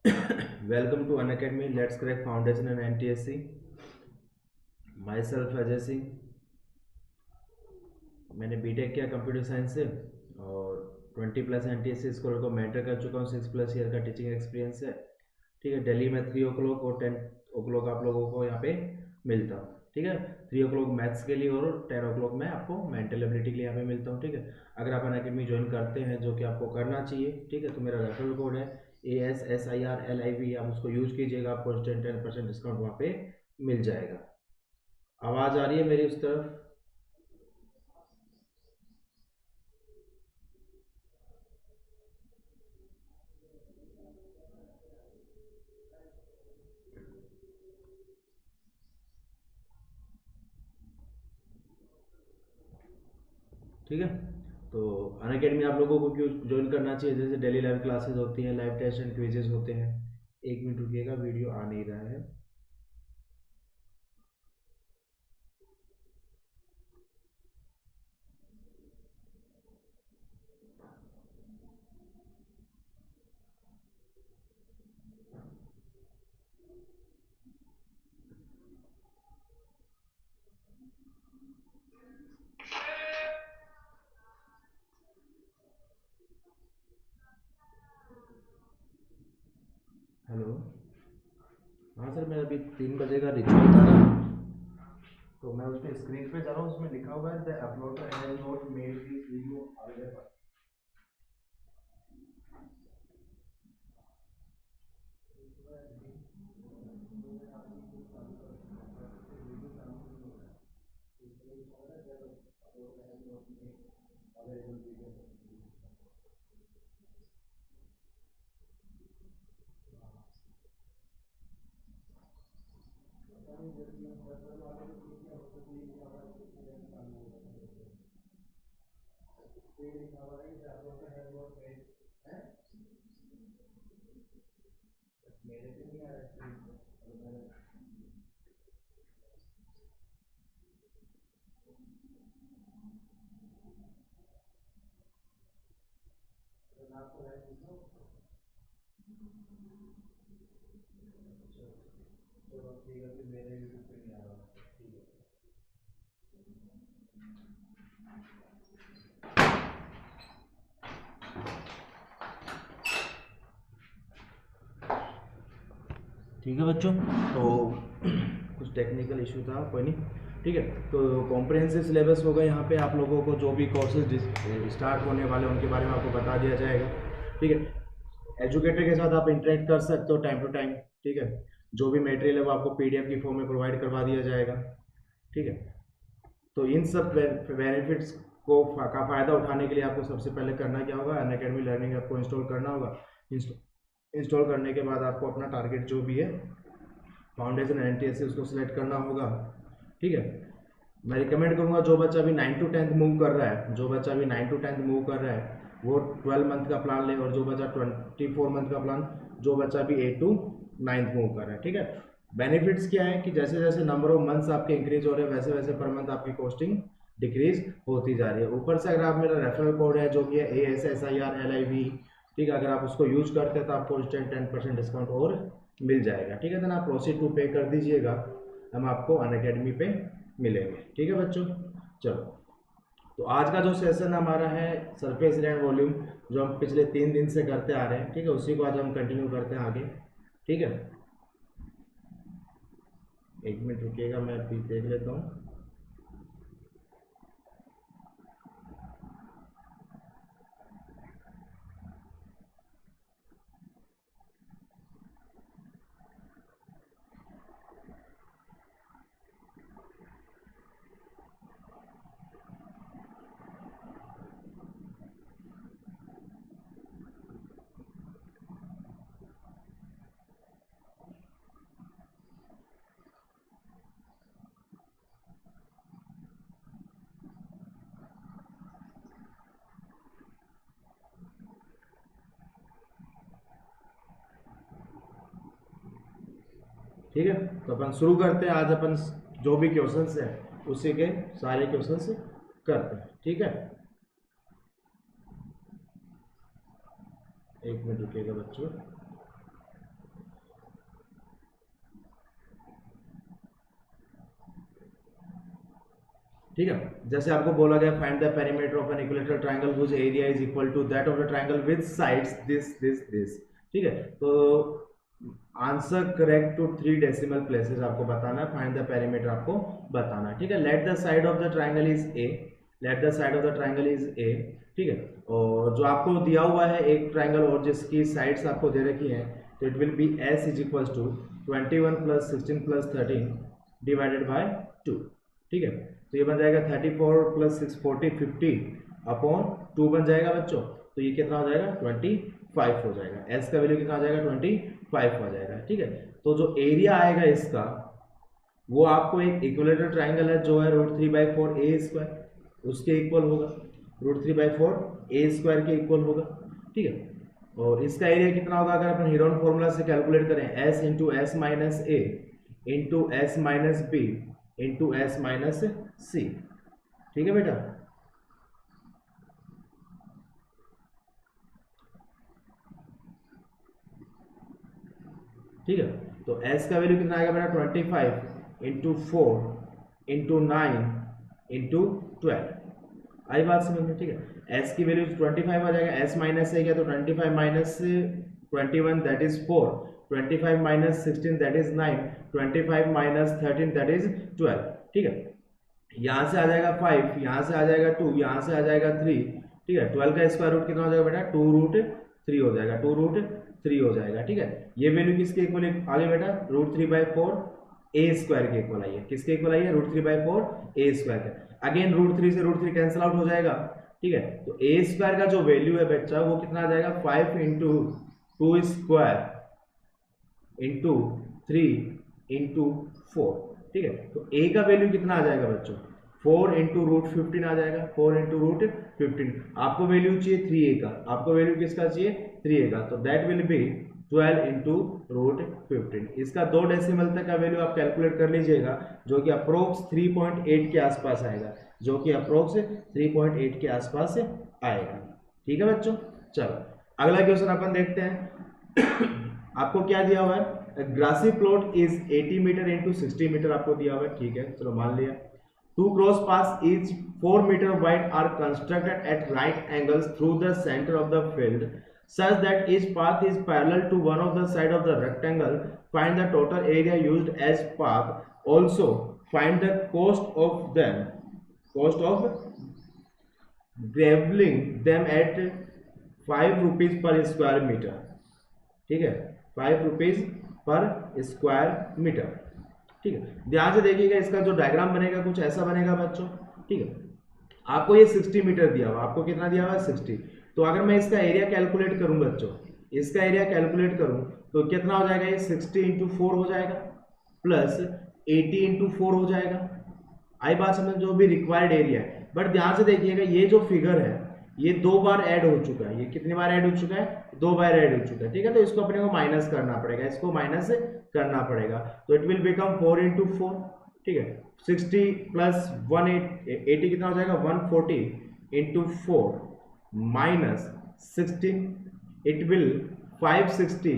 Welcome to Unacademy. Let's crack foundation and NTSC. Myself Ajay Singh. मैंने BTech किया computer science से और 20+ NTSC स्कूल को मेंटर कर चुका हूँ। 6+ ईयर का टीचिंग एक्सपीरियंस है। ठीक है, दिल्ली में 3 o'clock और 10 o'clock आप लोगों को यहाँ पे मिलता हूँ। ठीक है, 3 o'clock मैथ्स के लिए और 10 o'clock मैं आपको मेंटल एबिलिटी के लिए यहाँ पे मिलता हूँ। ठीक है, अगर आप अनअकैडमी ज्वाइन करते हैं, जो कि आपको करना चाहिए, ठीक है, तो मेरा रेफरल कोड है ASSIRLIV, आप उसको यूज कीजिएगा, आपको 10% डिस्काउंट वहाँ पे मिल जाएगा। आवाज़ आ रही है मेरी उस तरफ? ठीक है, तो अनअकैडमी आप लोगों को क्यों ज्वाइन करना चाहिए? जैसे डेली लाइव क्लासेस होती हैं, लाइव टेस्ट एंड क्विजेज होते हैं। 1 मिनट रुकिएगा, वीडियो आ नहीं रहा है। हेलो, हाँ सर, मेरा अभी 3 बजे का रिचुअल था ना, तो मैं उस पर स्क्रीन पे जा रहा हूँ, उसमें लिखा हुआ है the uploader has not made this video available. ठीक है बच्चों, तो कुछ टेक्निकल इशू था, कोई नहीं। ठीक है, तो कॉम्प्रिहेंसिव सिलेबस होगा। यहाँ पे आप लोगों को जो भी कोर्सेज स्टार्ट होने वाले उनके बारे में आपको बता दिया जाएगा। ठीक है, एजुकेटर के साथ आप इंटरेक्ट कर सकते हो टाइम टू टाइम। ठीक है, जो भी मटेरियल है वो आपको PDF की फॉर्म में प्रोवाइड करवा दिया जाएगा। ठीक है, तो इन सब बेनिफिट्स को का फ़ायदा उठाने के लिए आपको सबसे पहले करना क्या होगा? अनअकैडमी लर्निंग आपको इंस्टॉल करना होगा। इंस्टॉल करने के बाद आपको अपना टारगेट जो भी है, फाउंडेशन NTSC, उसको सिलेक्ट करना होगा। ठीक है, मैं रिकमेंड करूँगा जो बच्चा अभी 9 to 10th मूव कर रहा है, जो बच्चा अभी 9 to 10th मूव कर रहा है, वो 12 मंथ का प्लान ले, और जो बच्चा 24 मंथ का प्लान, जो बच्चा अभी 8 to 9th मूव कर रहा है। ठीक है, बेनिफिट्स क्या है कि जैसे जैसे नंबर ऑफ मंथ्स आपके इंक्रीज हो रहे हैं, वैसे वैसे पर मंथ आपकी कॉस्टिंग डिक्रीज होती जा रही है। ऊपर से अगर आप मेरा रेफरल कोड है जो कि है ASSIRLIV, ठीक है, अगर आप उसको यूज करते हैं तो आपको 10% डिस्काउंट और मिल जाएगा। ठीक है, देन आप प्रोसीड टू पे कर दीजिएगा, हम आपको अनअकैडमी पे मिलेंगे। ठीक है बच्चों, चलो, तो आज का जो सेशन हमारा है सरफेस एरिया एंड वॉल्यूम, जो हम पिछले 3 दिन से करते आ रहे हैं, ठीक है, उसी को आज हम कंटिन्यू करते हैं आगे। ठीक है, 1 मिनट रुकिएगा, मैं अभी देख लेता हूँ। ठीक है, तो अपन शुरू करते हैं। आज अपन जो भी क्वेश्चंस हैं उसी के सारे क्वेश्चंस करते हैं। ठीक है, 1 मिनट रुकिएगा बच्चों। ठीक है। जैसे आपको बोला गया find the perimeter of an equilateral triangle whose area is equal to that of the triangle with sides this this this. ठीक है, तो answer correct to 3 decimal places आपको बताना है, फाइंड द पेरीमीटर आपको बताना है। ठीक है, let the side of the triangle is a, let the side of the triangle is a. ठीक है, और जो आपको दिया हुआ है एक ट्रायंगल और जिसकी साइड्स आपको दे रखी हैं, तो it will be S is equal to 21 + 16 + 13 divided by 2। ठीक है, तो ये बन जाएगा 34 + 6 40 50 अपॉन 2 बन जाएगा बच्चों। तो ये कितना हो जाएगा 25 हो जाएगा, एस का वैल्यू कितना आ जाएगा 25 हो जाएगा। ठीक है, तो जो एरिया आएगा इसका वो आपको एक इक्विलैटरल ट्रायंगल है जो है √3/4 a², उसके इक्वल होगा, √3/4 a² के इक्वल होगा। ठीक है, और इसका एरिया कितना होगा अगर अपन हेरोन फॉर्मूला से कैलकुलेट करें, s × s - a × s - b × s - c। ठीक है बेटा, ठीक है, तो s का वैल्यू कितना आएगा बेटा 25 × 4 × 9 × 12। आई बात समझ में? ठीक है, s की वैल्यू 25 आ जाएगा, s माइनस है क्या, तो 25 - 21 that is 4, 25 - 16 that is 9, 25 - 13 that is 12। ठीक है, यहाँ से आ जाएगा 5, यहाँ से आ जाएगा 2, यहाँ से आ जाएगा 3। ठीक है, 12 का स्क्वायर रूट कितना हो जाएगा बेटा 2√3 हो जाएगा, 2√3 हो जाएगा। ठीक है, ये वैल्यू किसके इक्वल आगे बेटा √3/4 a² के इक्वल आई है, किसके इक्वल आई है √3/4 a² के। अगेन √3 से √3 कैंसिल आउट हो जाएगा। ठीक है, तो a² का जो वैल्यू है बच्चा वो कितना आ जाएगा 5 × 2² × 3 × 4। ठीक है, तो a का वैल्यू कितना आ जाएगा बच्चों 4 × √15 आ जाएगा, 4 × √15। आपको वैल्यू चाहिए 3a का, आपको वैल्यू किसका चाहिए 3a का, तो दैट विल बी 12 × √15। इसका 2 डेसिमल तक का वैल्यू आप कैलकुलेट कर लीजिएगा, जो कि अप्रोक्स 3.8 के आसपास आएगा, जो कि अप्रोक्स 3.8 के आसपास आएगा। ठीक है बच्चों, चलो अगला क्वेश्चन अपन देखते हैं। आपको क्या दिया हुआ है, grassy plot is 80 metre × 60 metre आपको दिया हुआ है। ठीक है, चलो मान लिया 2 cross path each 4 metre wide are constructed at right angles through the center of the field such that each path is parallel to one of the side of the rectangle. Find the total area used as path. Also find the cost of them, cost of graveling them at 5 rupees per square meter. ठीक है, 5 rupees per square metre. ठीक है, ध्यान से देखिएगा, इसका जो diagram बनेगा कुछ ऐसा बनेगा बच्चों। ठीक है, आपको ये 60 मीटर दिया हुआ, आपको कितना दिया हुआ है 60। तो अगर मैं इसका एरिया कैलकुलेट करूं बच्चों, इसका एरिया कैलकुलेट करूं तो कितना हो जाएगा, ये 60 × 4 हो जाएगा प्लस 80 × 4 हो जाएगा। आई बात समझ, जो भी रिक्वायर्ड एरिया है। बट ध्यान से देखिएगा ये जो फिगर है ये 2 बार ऐड हो चुका है, ये कितनी बार ऐड हो चुका है 2 बार ऐड हो चुका है। ठीक है, तो इसको अपने को माइनस करना पड़ेगा, इसको माइनस करना पड़ेगा, तो इट विल बिकम 4 × 4। ठीक है, 60 + 180 कितना हो जाएगा 140 × 4 minus 16, it will 560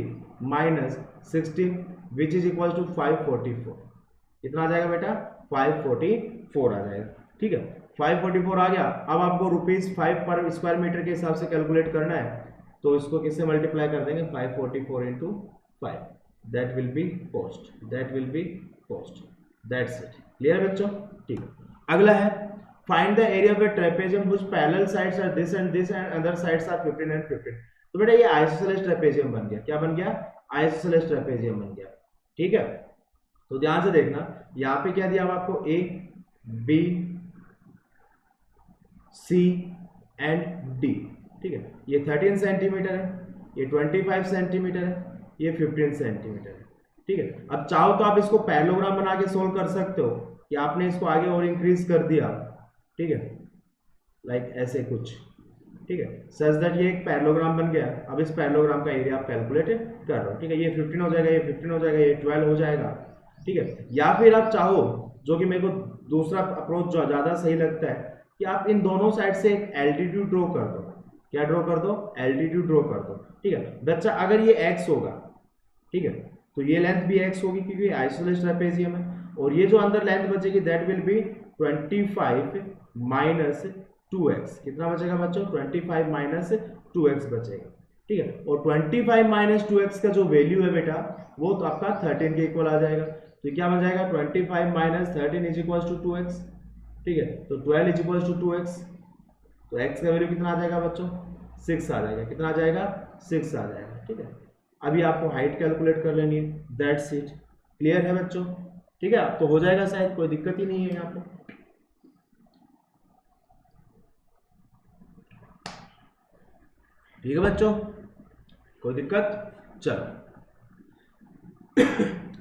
minus 16 which is equal to 544। कितना आ जाएगा बेटा 544 आ जाएगा। ठीक है, 544 आ गया। अब आपको ₹5 पर स्क्वायर मीटर के हिसाब से कैलकुलेट करना है, तो इसको किससे मल्टीप्लाई कर देंगे 544 × 5, that will be cost, that will be cost, that's it. Clear बच्चों? ठीक, अगला है find the area of a trapezium which parallel sides are this and this and other sides are 15 and 15। तो बेटा ये आइसोसेलेस ट्रेपेजियम बन गया, क्या बन गया आइसोसेलेस ट्रेपेजियम बन गया। ठीक है, तो ध्यान से देखना, यहाँ पे क्या दिया हुआ आपको A B C and D। ठीक है, ये 13 सेंटीमीटर है, ये 25 सेंटीमीटर है, ये 15 सेंटीमीटर है। ठीक है, अब चाहो तो आप इसको पैरेललोग्राम बना के सोल्व कर सकते हो कि आपने इसको आगे और इंक्रीज कर दिया। ठीक है, लाइक ऐसे कुछ। ठीक है, सच दैट ये एक पैरेललोग्राम बन गया। अब इस पैरेललोग्राम का एरिया आप कैलकुलेट कर रहे हो। ठीक है, ये 15 हो जाएगा, ये 15 हो जाएगा, ये 12 हो जाएगा। ठीक है, या फिर आप चाहो, जो कि मेरे को दूसरा अप्रोच ज्यादा सही लगता है, कि आप इन दोनों साइड से एक एल्टीट्यूड ड्रॉ कर दो। क्या ड्रॉ कर दो, एल्टीट्यूड ड्रॉ कर दो। ठीक है बच्चा, अगर ये x होगा, ठीक है, तो ये लेंथ भी x होगी क्योंकि आइसोसेलेस ट्रेपेजियम है, और ये जो अंदर लेंथ बचेगी that will B 25 minus 2x, कितना बचेगा बच्चों? 25 माइनस 2x बचेगा, ठीक है। और 25 माइनस 2x का जो वैल्यू है बेटा वो तो आपका 13 के इक्वल आ जाएगा। तो क्या बन जाएगा? 25 minus 13 is equal to 2x, ठीक है। तो 12 इज इक्वल टू 2x, तो x का वैल्यू कितना आ जाएगा बच्चों? 6 आ जाएगा। कितना आ जाएगा? 6 आ जाएगा, ठीक है। अभी आपको हाइट कैलकुलेट कर लेनी है, दैट्स इट। क्लियर है बच्चों? ठीक है, तो हो जाएगा शायद, कोई दिक्कत ही नहीं है यहाँ पे। ठीक है बच्चों, कोई दिक्कत? चलो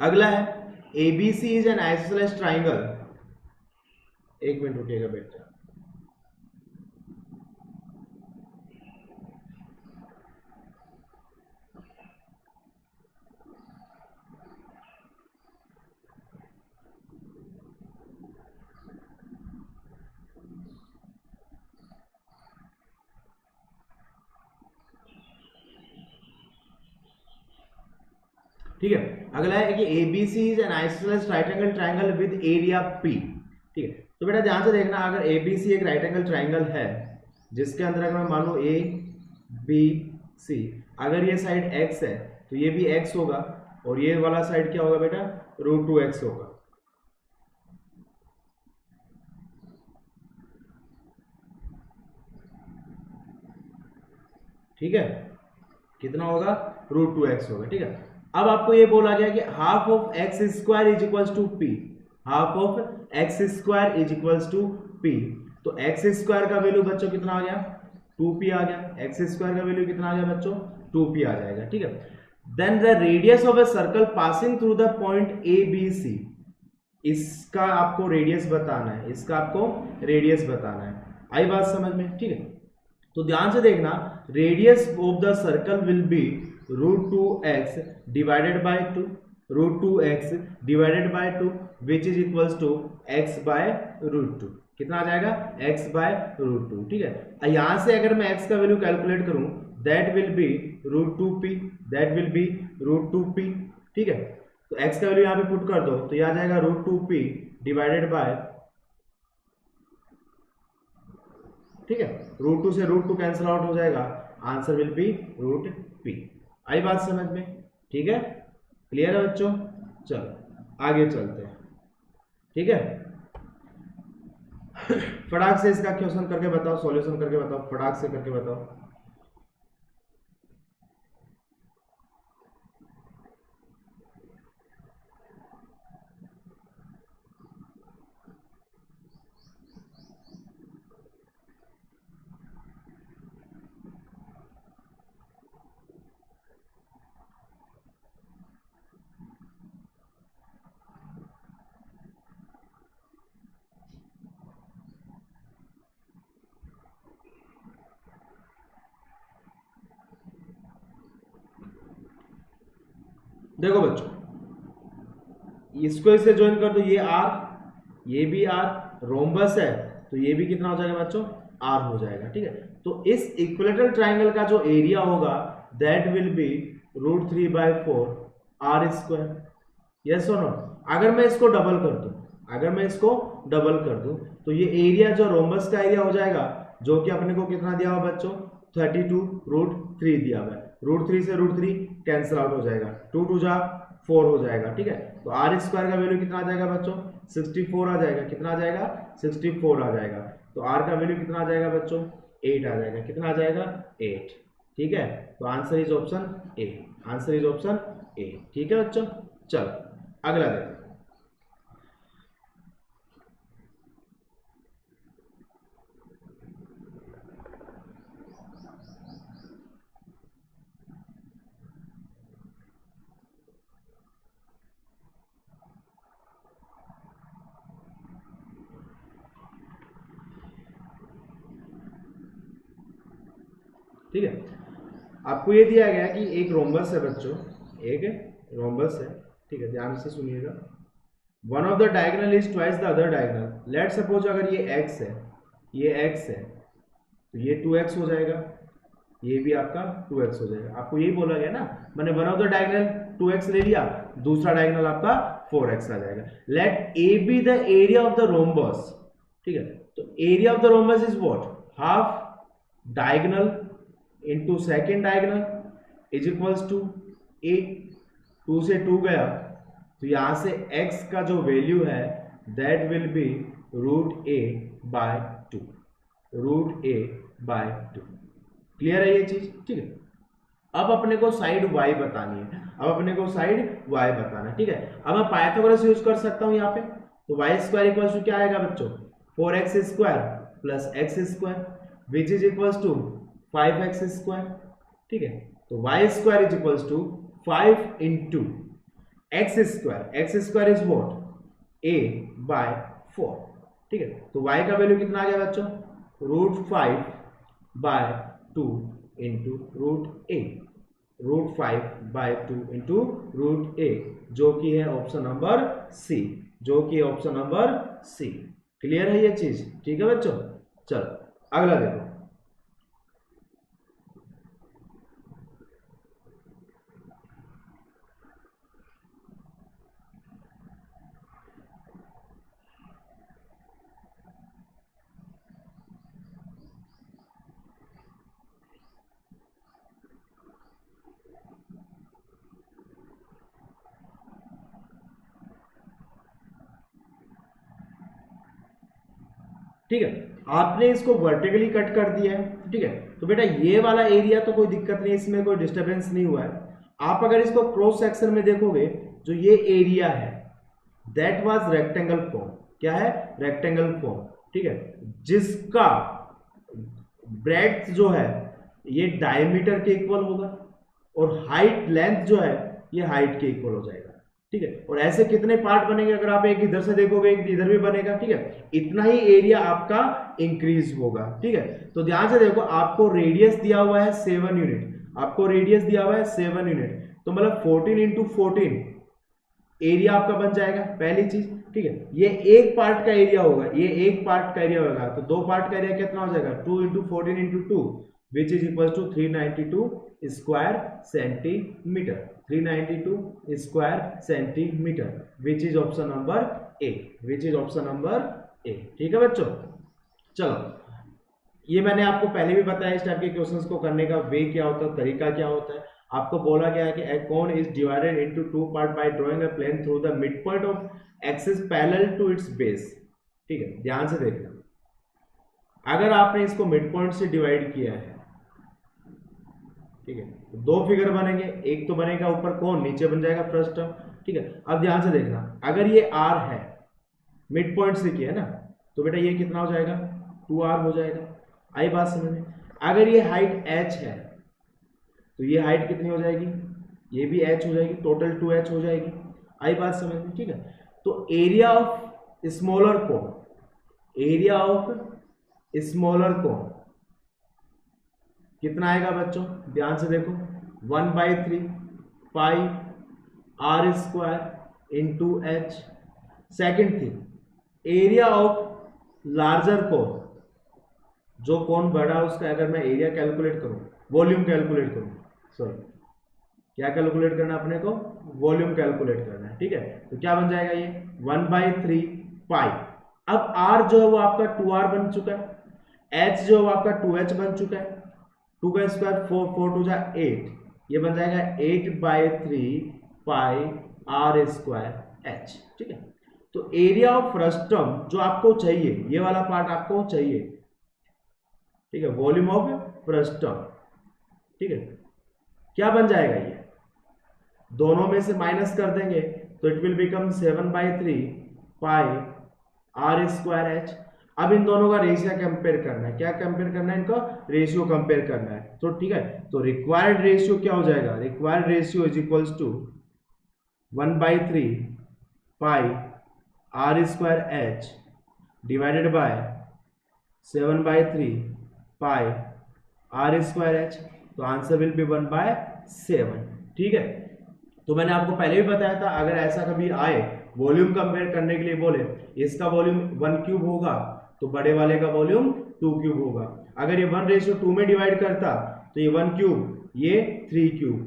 अगला है ABC is an isosceles triangle. एक मिनट रुकिएगा बेटा। ठीक है, अगला है कि ABC is an isosceles right angle triangle with area P। ठीक है, तो बेटा ध्यान से देखना, अगर ABC एक राइट एंगल ट्राइंगल है जिसके अंदर अगर मैं मान लो ABC, अगर ये साइड x है तो ये भी x होगा, और ये वाला साइड क्या होगा बेटा? √2x होगा। ठीक है, कितना होगा? √2x होगा, ठीक है। अब आपको ये बोला गया कि half of x square is equals to p, half of x square is equals to p. तो एक्स स्क्वायर का वैल्यू बच्चों कितना आ गया? 2p आ गया। एक्स स्क्वायर का वैल्यू कितना आ गया बच्चों? 2p आ जाएगा, ठीक है। Then the radius of a circle passing through the point ABC, इसका आपको रेडियस बताना है, इसका आपको रेडियस बताना है। आई बात समझ में? ठीक है, तो ध्यान से देखना, radius of the circle will be √2x divided by 2, √2x divided by 2 which is equals to x by √2। कितना आ जाएगा? x बाय √2, ठीक है। यहां से अगर मैं x का वैल्यू कैलकुलेट करूं, that will B √2p, that will B √2p, ठीक है। तो x का वैल्यू यहां पे पुट कर दो, तो ये आ जाएगा √2p डिवाइडेड बाय, ठीक है, √2 से √2 कैंसिल आउट हो जाएगा, आंसर विल बी √p। आई बात समझ में? ठीक है, क्लियर है बच्चों? चलो आगे चलते हैं, ठीक है। फटाक से इसका क्वेश्चन करके बताओ, सॉल्यूशन करके बताओ, फटाक से करके बताओ। देखो बच्चों, इसको इससे ज्वाइन कर दो, ये R, ये भी R, रोम्बस है तो ये भी कितना हो जाएगा बच्चों? R हो जाएगा, ठीक है। तो इस इक्विलेटरल ट्राइंगल का जो एरिया होगा that will B √3/4 R²। Yes और नो? अगर मैं इसको डबल कर दूं, अगर मैं इसको डबल कर दूं तो ये एरिया जो रोम्बस का एरिया हो जाएगा, जो कि अपने को कितना दिया हुआ बच्चों? 32√3 दिया हुआ है। √3 से √3 कैंसिल आउट हो जाएगा, 2 2 जा 4 हो जाएगा, ठीक है। तो R² का वैल्यू कितना आ जाएगा बच्चों? 64 आ जाएगा। कितना आ जाएगा? 64 आ जाएगा। तो R का वैल्यू कितना आ जाएगा बच्चों? 8 आ जाएगा। कितना आ जाएगा? 8, ठीक है। तो answer is option A, answer is option A, ठीक है बच्चों। चलो अगला देखो, ठीक है। आपको ये दिया गया कि एक रोम्बस है बच्चों, एक रोम्बस है, ठीक है, ध्यान से सुनिएगा। One of the diagonal is twice the other diagonal. Let suppose अगर ये x है, ये x है, तो ये 2x हो जाएगा, ये भी आपका 2x हो जाएगा। आपको यही बोला गया ना, मैंने one of the diagonal 2x ले लिया, दूसरा डायगोनल आपका 4x आ जाएगा। Let a be the area of the rhombus, ठीक है। तो area of the rhombus is what, half diagonal into second diagonal is equals to A. 2 से 2 गया तो यहां से x का जो वैल्यू है that will B √a/2, √a/2। Clear है ये चीज, ठीक है। अब अपने को साइड y बतानी है, अब अपने को साइड y बताना है, ठीक है। अब मैं पाइथागोरस यूज कर सकता हूं यहाँ पे, तो y² इक्वल्स टू क्या आएगा बच्चों, 4x² plus x² which is equals to 5x², ठीक है। तो y² इज इक्वल्स टू 5 into x² is what, a/4, ठीक है। तो y का वैल्यू कितना आ गया बच्चों, √5/2 इंटू √a, √5/2 इंटू √a, जो कि है ऑप्शन नंबर सी, जो कि ऑप्शन नंबर सी। क्लियर है ये चीज, ठीक है बच्चों। चलो अगला देखो, ठीक है। आपने इसको वर्टिकली कट कर दिया है, ठीक है। तो बेटा ये वाला एरिया तो कोई दिक्कत नहीं, इसमें कोई डिस्टरबेंस नहीं हुआ है। आप अगर इसको क्रॉस सेक्शन में देखोगे, जो ये एरिया है दैट वाज रेक्टेंगल फॉर्म, क्या है, रेक्टेंगल फॉर्म, ठीक है, जिसका ब्रेड्थ जो है ये डायमीटर के इक्वल होगा और हाइट लेंथ जो है ये हाइट के इक्वल हो जाएगा, ठीक है। और ऐसे कितने पार्ट बनेंगे, अगर आप एक इधर से देखोगे एक इधर भी बनेगा, ठीक है। इतना ही एरिया आपका इंक्रीज होगा, ठीक है। तो ध्यान से देखो, आपको रेडियस दिया हुआ है 7 यूनिट, आपको रेडियस दिया हुआ है 7 यूनिट, तो मतलब 14 इंटू 14 एरिया आपका बन जाएगा, पहली चीज, ठीक है। ये एक पार्ट का एरिया होगा, ये एक पार्ट का एरिया होगा, तो दो पार्ट का एरिया कितना हो जाएगा, 2 into 14 into 2 which is equal to 392 square centimetre, 392 square centimetre, which is option number A, which is option number A, ठीक है बच्चों। चलो ये मैंने आपको पहले भी बताया इस टाइप के क्वेश्चंस को करने का वे क्या होता है, तरीका क्या होता है। आपको बोला गया है कि a cone is divided into 2 part by drawing a plane through the mid point of axis parallel to its base, ठीक है। ध्यान से देखना, अगर आपने इसको मिड पॉइंट से डिवाइड किया है, ठीक है, तो दो फिगर बनेंगे, एक तो बनेगा ऊपर कोन, नीचे बन जाएगा फर्स्ट टर्म, ठीक है। अब ध्यान से देखना, अगर ये r है, मिड पॉइंट से किया है ना, तो बेटा ये कितना हो जाएगा, 2r हो जाएगा, आई बात समझ में। अगर ये हाइट h है तो ये हाइट कितनी हो जाएगी, ये भी h हो जाएगी, टोटल 2h हो जाएगी, आई बात समझ में, ठीक है। तो area of smaller cone, area of smaller cone कितना आएगा बच्चों, ध्यान से देखो, 1/3 pi r square into h। Second thing, area of larger cone, जो कोन बड़ा उसका अगर मैं एरिया कैलकुलेट करूं, वॉल्यूम कैलकुलेट करूं, सॉरी क्या कैलकुलेट करना है अपने को, वॉल्यूम कैलकुलेट करना है, ठीक है। तो क्या बन जाएगा ये 1/3 पाई। अब r जो है वो आपका 2r बन चुका है, h जो है वो आपका 2h बन चुका है, 2 का स्क्वायर 4, 4 2 जा 8, ये बन जाएगा 8/3 पाई r स्क्वायर h, ठीक है। तो एरिया ऑफ फ्रस्टम जो आपको चाहिए, ये वाला पार्ट आपको चाहिए, ठीक है, वॉल्यूम ऑफ फ्रस्टम, ठीक है, क्या बन जाएगा, ये दोनों में से माइनस कर देंगे तो it will become 7/3 pi r square h। अब इन दोनों का रेशियो कंपेयर करना है, क्या कंपेयर करना है, इनका रेशियो कंपेयर करना है, तो ठीक है। तो रिक्वायर्ड रेशियो क्या हो जाएगा, required ratio is equals to 1/3 pi r square h divided by 7/3 pi r square h, तो आंसर विल बी 1/7, ठीक है। तो मैंने आपको पहले भी बताया था, अगर ऐसा कभी आए वॉल्यूम कंपेयर करने के लिए बोले, इसका वॉल्यूम 1 क्यूब होगा तो बड़े वाले का वॉल्यूम 2 क्यूब होगा। अगर ये 1:2 में डिवाइड करता तो ये 1 क्यूब, ये 3 क्यूब,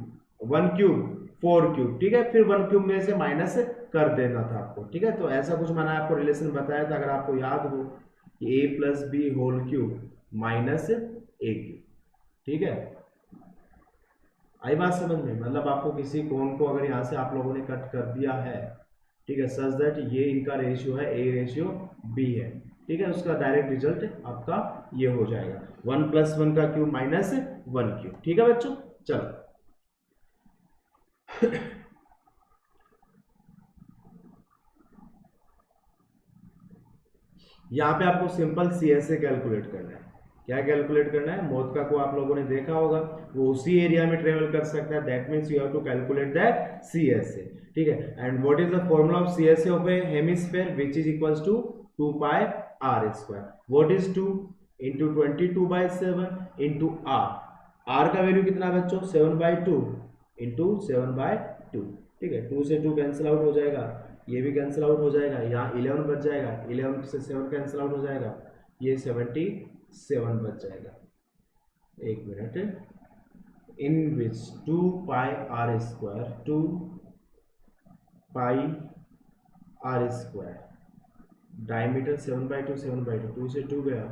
1 क्यूब 4 क्यूब, ठीक है। फिर 1 क्यूब में से माइनस कर देना था आपको, ठीक है। तो ऐसा कुछ मैंने आपको रिलेशन बताया था, अगर आपको याद हो A plus B whole cube minus A cube. ठीक है, आई बात समझ में? मतलब आपको किसी कोण को अगर यहाँ से आप लोगों ने कट कर दिया है, ठीक है, सच दैट ये इनका रेशियो है, ए रेशियो बी है, ठीक है, उसका डायरेक्ट रिजल्ट आपका ये हो जाएगा 1 + 1 का क्यूब माइनस 1 क्यूब। ठीक है बच्चों, चलो यहाँ पे आपको सिंपल CSA कैलकुलेट करना है। क्या कैलकुलेट करना है? मोदका को आप लोगों ने देखा होगा, वो उसी एरिया में ट्रेवल कर सकता है, that means you have to calculate the CSA। ठीक है, and what is the formula of CSA of a hemisphere which is equals to 2 pi r²। What is 2 into 22/7 into r का value कितना है बच्चों? 7/2 into 7/2। ठीक है, 2 से 2 cancel out हो जाएगा, ये भी कैंसिल आउट हो जाएगा, यहाँ 11 बच जाएगा, 11 से 7 कैंसिल आउट हो जाएगा, ये 77 बच जाएगा। एक मिनट, इन विच 2 pi r², 2 pi r², diameter 7/2, 7/2, 2 से 2 गया,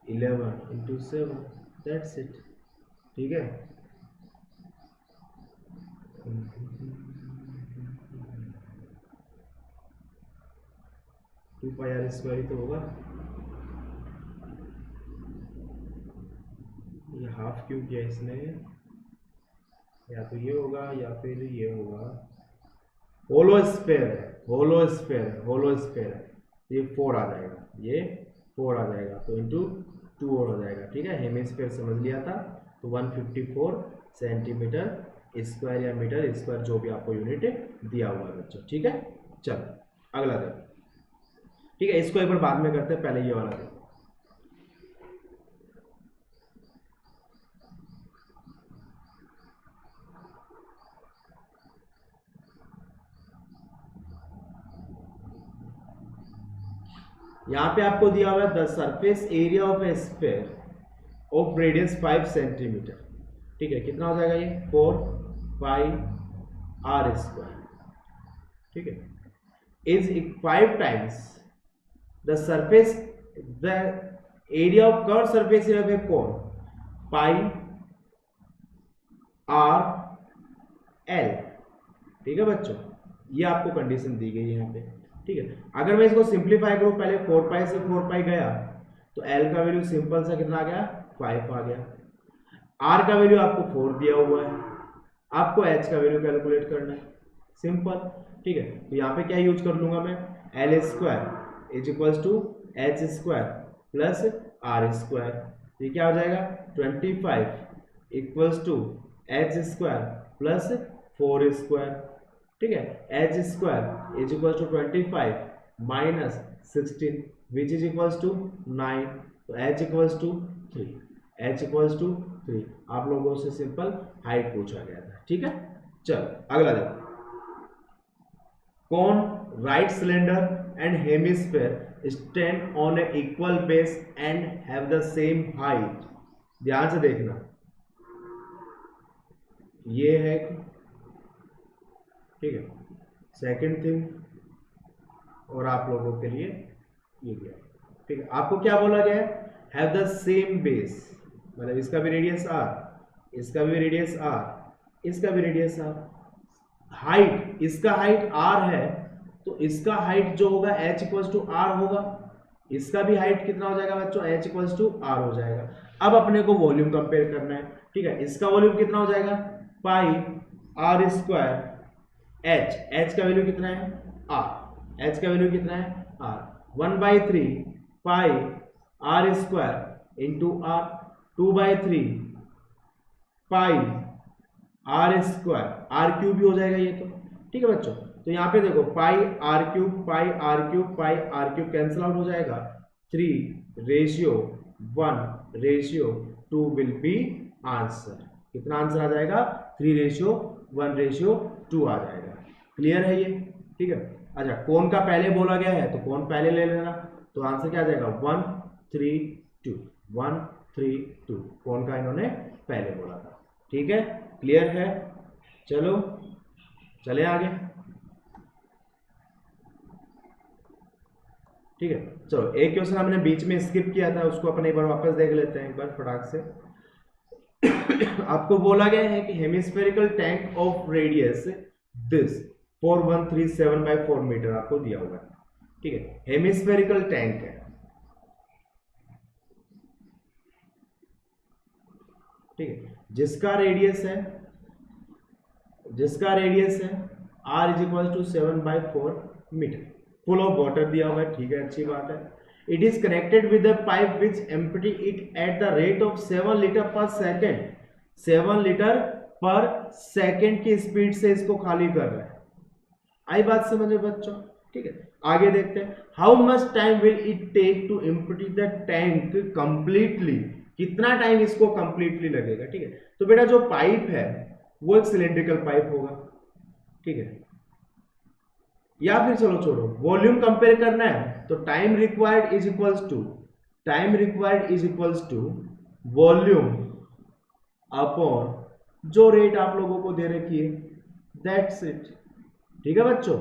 11 इंटू 7, दैट्स इट। ठीक है, टू पाई r² ही तो होगा, ये हाफ क्यों किया इसने? या तो ये होगा या फिर ये होगा। होलोस्फेयर है, होलोस्फेयर है, ये 4 आ जाएगा, ये 4 आ जाएगा, तो इंटू 2 और हो जाएगा। ठीक है, हेमिस्फीयर समझ लिया था, तो 154 सेंटीमीटर स्क्वायर या मीटर स्क्वायर, जो भी आपको यूनिट दिया हुआ है बच्चों। ठीक है, चलो अगला देखो। ठीक है, इसको एक बार बाद में करते हैं, पहले ये वाला देखो। यहाँ पे आपको दिया हुआ है the surface area of A sphere of radius 5 centimetre. ठीक है, कितना हो जाएगा ये? 4 पाई r²। ठीक है, is 5 times the surface, the area of curve surface area of A cone, pi r l। ठीक है बच्चों, ये आपको कंडीशन दी गई है यहाँ पे। ठीक है, अगर मैं इसको सिंप्लीफाई करूं, पहले 4 पाई से 4 पाई गया, तो l का वैल्यू सिंपल सा कितना आ गया? 5 आ गया। r का वैल्यू आपको 4 दिया हुआ है, आपको h का वैल्यू कैलकुलेट करना है, सिंपल। ठीक है, तो यहाँ पे क्या यूज कर लूंगा मैं? l² is equals to h² plus r²। ये क्या हो जाएगा? 25 इक्वल्स टू h² प्लस 4²। ठीक है, h² is equal to 25 minus 16 which is equals to 9, तो h equals to 3, h equals to 3। आप लोगों से सिंपल हाइट पूछा गया था। ठीक है, चलो अगला देखो। कौन right cylinder and hemisphere stand on A equal base and have the same height. ध्यान से देखना, ये है, ठीक है, सेकंड थिंग, और आप लोगों के लिए ये गया। ठीक है, आपको क्या बोला गया है? हैव द सेम बेस, मतलब इसका भी रेडियस r, इसका भी रेडियस r, इसका भी रेडियस r। हाइट, इसका हाइट r है, तो इसका हाइट जो होगा h इक्वल्स टू r होगा, इसका भी हाइट कितना हो जाएगा बच्चों? h इक्वल्स टू r हो जाएगा। अब अपने को वॉल्यूम कंपेयर करना है। ठीक है, इसका वॉल्यूम कितना हो जाएगा? पाई r², h का वैल्यू कितना है? r, h का वैल्यू कितना है? r, 1/3 पाई r² इंटू r, 2/3 पाई r², r³ भी हो जाएगा ये तो। ठीक है बच्चों, तो यहाँ पे देखो, पाई r³ पाई r³ पाई r³ कैंसिल आउट हो जाएगा, 3:1:2 विल बी आंसर। कितना आंसर आ जाएगा? 3:1:2 आ जाएगा। क्लियर है ये? ठीक है, अच्छा, कौन का पहले बोला गया है, तो कौन पहले ले लेना, तो आंसर क्या आ जाएगा? 1 3 2, 1 3 2, कौन का इन्होंने पहले बोला था। ठीक है, क्लियर है? चलो चले आगे। ठीक है। चलो एक क्वेश्चन हमने बीच में स्किप किया था, उसको अपन एक बार वापस देख लेते हैं एक बार फटाक से। आपको बोला गया है कि hemispherical tank of radius this 4137/4 metre आपको दिया हुआ है, ठीक है। हेमिस्फेरिकल टैंक है, ठीक है, जिसका रेडियस है r is equal to 7/4 metre, full of water दिया हुआ है, ठीक है, अच्छी बात है। It is connected with a pipe which empty it at the rate of 7 litre per second, 7 litre per second की स्पीड से इसको खाली कर रहा है। आई बात समझ में बच्चों, ठीक है। आगे देखते हैं, how much time will it take to empty the tank completely, कितना टाइम इसको कंप्लीटली लगेगा, ठीक है। तो बेटा जो पाइप है वो एक सिलेंड्रिकल पाइप होगा, ठीक है, या फिर चलो छोड़ो, वॉल्यूम कंपेयर करना है तो time required is equals to volume upon जो रेट आप लोगों को दे रखी है, दैट्स इट, ठीक है बच्चों।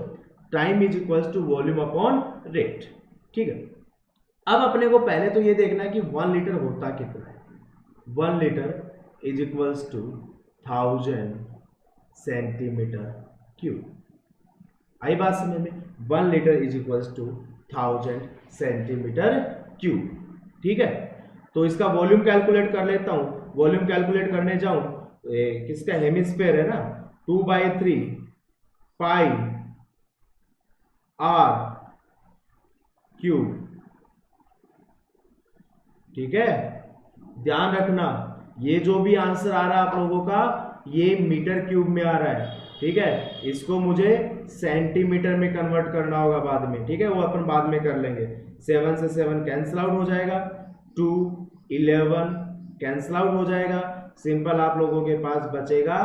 Time is equals to volume upon rate, ठीक है। अब अपने को पहले तो ये देखना है कि 1 लीटर होता कितना है। 1 litre is equals to 1000 centimetre cube. आई बात समझ में, 1 litre is equals to 1000 centimetre cube, ठीक है। तो इसका वॉल्यूम कैलकुलेट कर लेता हूं। वॉल्यूम कैलकुलेट करने जाऊं तो किसका हेमिस्फीयर है ना, 2/3 पाई r क्यूब, ठीक है। ध्यान रखना ये जो भी आंसर आ रहा है आप लोगों का, ये मीटर क्यूब में आ रहा है, ठीक है। इसको मुझे सेंटीमीटर में कन्वर्ट करना होगा बाद में, ठीक है, वो अपन बाद में कर लेंगे। 7 से 7 कैंसिल आउट हो जाएगा, 2 11 कैंसिल आउट हो जाएगा, सिंपल आप लोगों के पास बचेगा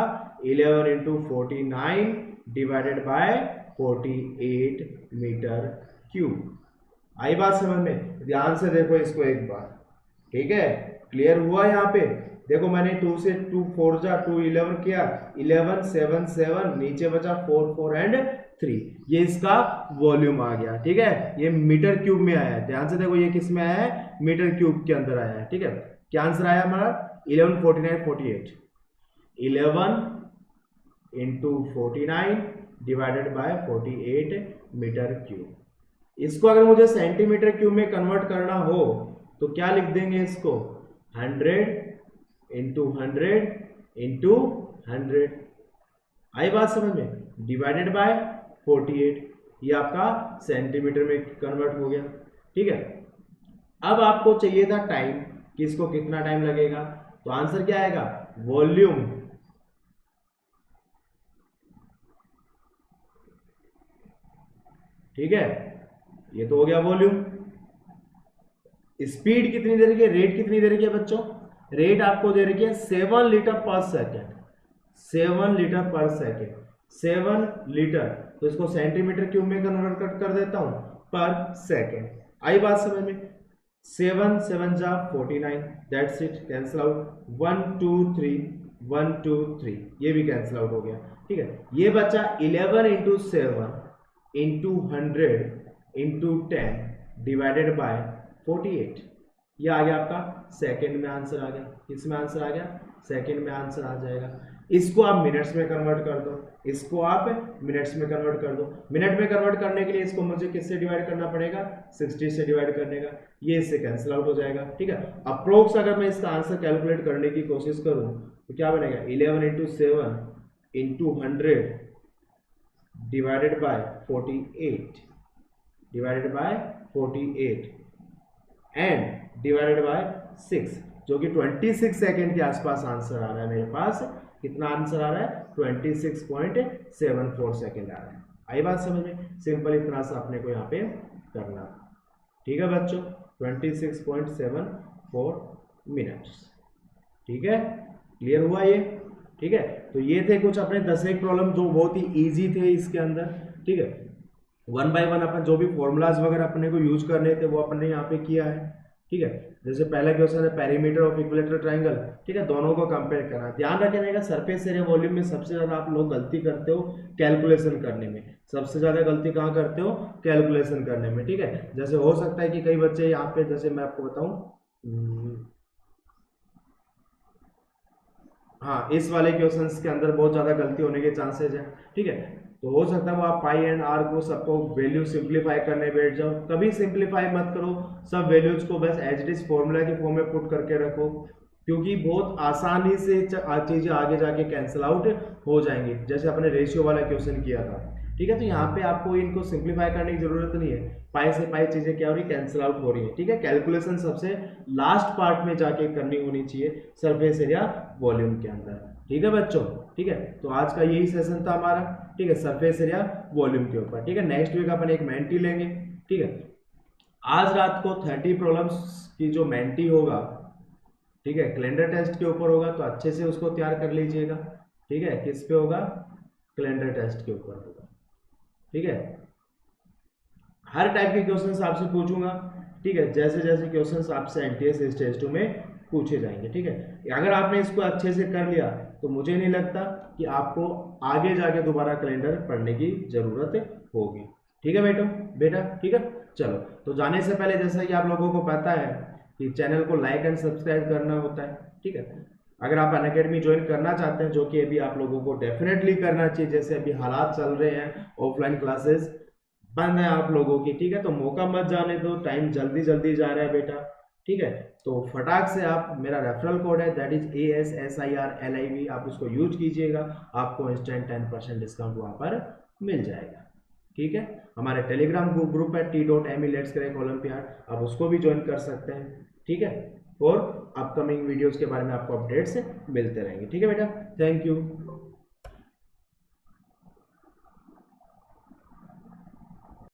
11 × 49 डिवाइडेड बाय 48 मीटर क्यूब। आई बात समझ में, ध्यान से देखो इसको एक बार, ठीक है। क्लियर हुआ यहाँ पे, देखो मैंने 2 से 2 4 जा 2 11 किया, 11 7 7 नीचे बचा 4 4 एंड 3, ये इसका वॉल्यूम आ गया, ठीक है। ये मीटर क्यूब में आया है, ध्यान से देखो ये किस में आया है, मीटर क्यूब के अंदर आया है, ठीक है। क्या आंसर आया हमारा, 11 49 48, 11 × 49 डिवाइडेड बाय 48 मीटर क्यूब। इसको अगर मुझे सेंटीमीटर क्यूब में कन्वर्ट करना हो तो क्या लिख देंगे इसको, 100 × 100 × 100। आई बात समझ में, डिवाइडेड बाय 48, ये आपका सेंटीमीटर में कन्वर्ट हो गया, ठीक है। अब आपको चाहिए था टाइम, कि इसको कितना टाइम लगेगा, तो आंसर क्या आएगा, वॉल्यूम ठीक है, ये तो हो गया वॉल्यूम। स्पीड कितनी दे रखी है, रेट कितनी दे रखी है बच्चों, रेट आपको दे रखी है 7 litre per second, 7 litre per second, 7 litre, तो इसको सेंटीमीटर क्यूब में कन्वर्ट कर देता हूं पर सेकेंड। आई बात समझ में, 7 7 जा 49, दैट्स इट, कैंसिल आउट, 1 2 3 1 2 3, ये भी कैंसिल आउट हो गया, ठीक है। ये बचा 11 × 7 × 100 × 10 डिवाइडेड बाय 48, ये आ गया आपका सेकंड में आंसर आ गया। किस में आंसर आ गया, सेकंड में आंसर आ जाएगा। इसको आप मिनट्स में कन्वर्ट कर दो, इसको आप मिनट्स में कन्वर्ट कर दो। मिनट में कन्वर्ट करने के लिए इसको मुझे किससे डिवाइड करना पड़ेगा, 60 से डिवाइड करने का, ये इससे कैंसिल आउट हो जाएगा, ठीक है। अप्रोक्स अगर मैं इसका आंसर कैलकुलेट करने की कोशिश करूं तो क्या बनेगा, 11 × 7 × 100 divided by 48 and divided by 6, जो कि 26 सेकेंड के आसपास आंसर आ रहा है मेरे पास। कितना आंसर आ रहा है, 26.74 सेकेंड आ रहा है। आई बात समझ में, सिंपल इतना सा अपने को यहाँ पे करना, ठीक है बच्चों, 26.74 मिनट्स, ठीक है। क्लियर हुआ ये, ठीक है। तो ये थे कुछ अपने 10 प्रॉब्लम जो बहुत ही इजी थे इसके अंदर, ठीक है। 1 बाय 1 अपन जो भी फॉर्मूलाज वगैरह अपने को यूज करने थे वो अपने यहाँ पे किया है, ठीक है। जैसे पहला क्वेश्चन है पेरीमीटर ऑफ इक्विलेटरल ट्रायंगल, ठीक है, दोनों को कंपेयर करना। ध्यान रखिएगा सरफेस एरिया वॉल्यूम में सबसे ज्यादा आप लोग गलती करते हो कैलकुलेशन करने में, सबसे ज्यादा गलती कहाँ करते हो, कैलकुलेशन करने में, ठीक है। जैसे हो सकता है कि कई बच्चे यहाँ पे, जैसे मैं आपको बताऊं, हाँ इस वाले क्वेश्चंस के अंदर बहुत ज्यादा गलती होने के चांसेस है, ठीक है। तो हो सकता है वो आप पाई एंड आर को सबको वैल्यू सिंप्लीफाई करने बैठ जाओ, कभी सिंप्लीफाई मत करो, सब वैल्यूज को बस एज इट इज फॉर्मूला के फॉर्म में पुट करके रखो, क्योंकि बहुत आसानी से चीजें आगे जाके कैंसिल आउट हो जाएंगी, जैसे अपने रेशियो वाला क्वेश्चन किया था, ठीक है। तो यहाँ पे आपको इनको सिंप्लीफाई करने की जरूरत नहीं है, पाई से पाई चीजें क्या हो रही, कैंसिल आउट हो रही है, ठीक है। कैलकुलेशन सबसे लास्ट पार्ट में जाके करनी होनी चाहिए सरफेस एरिया वॉल्यूम के अंदर, ठीक है बच्चों, ठीक है। तो आज का यही सेशन था हमारा, ठीक है, सरफेस एरिया वॉल्यूम के ऊपर, ठीक है। नेक्स्ट वीक अपन एक मेंटी लेंगे, ठीक है। आज रात को 30 प्रॉब्लम्स की जो मेंटी होगा, ठीक है, कैलेंडर टेस्ट के ऊपर होगा, तो अच्छे से उसको तैयार कर लीजिएगा, ठीक है। किस पे होगा, कैलेंडर टेस्ट के ऊपर होगा, ठीक है। हर टाइप के क्वेश्चंस आपसे पूछूंगा, ठीक है, जैसे जैसे क्वेश्चंस आपसे एनटीएस स्टेज 2 में पूछे जाएंगे, ठीक है। अगर आपने इसको अच्छे से कर लिया तो मुझे नहीं लगता कि आपको आगे जाके दोबारा कैलेंडर पढ़ने की जरूरत होगी, ठीक है बेटा, ठीक है। चलो, तो जाने से पहले जैसा कि आप लोगों को पता है कि चैनल को लाइक एंड सब्सक्राइब करना होता है, ठीक है। अगर आप अनअकैडमी ज्वाइन करना चाहते हैं, जो कि अभी आप लोगों को डेफिनेटली करना चाहिए, जैसे अभी हालात चल रहे हैं, ऑफलाइन क्लासेस बंद है आप लोगों की, ठीक है, तो मौका मत जाने दो, टाइम जल्दी जल्दी जा रहा है बेटा, ठीक है। तो फटाक से आप, मेरा रेफरल कोड है दैट इज ASSIRLIV, आप उसको यूज कीजिएगा, आपको इंस्टेंट 10% डिस्काउंट वहां पर मिल जाएगा, ठीक है। हमारे टेलीग्राम ग्रुप है t.me लेट्स क्रैक ओलंपियाड, आप उसको भी ज्वाइन कर सकते हैं, ठीक है। और अपकमिंग वीडियोस के बारे में आपको अपडेट्स मिलते रहेंगे, ठीक है बेटा, थैंक यू।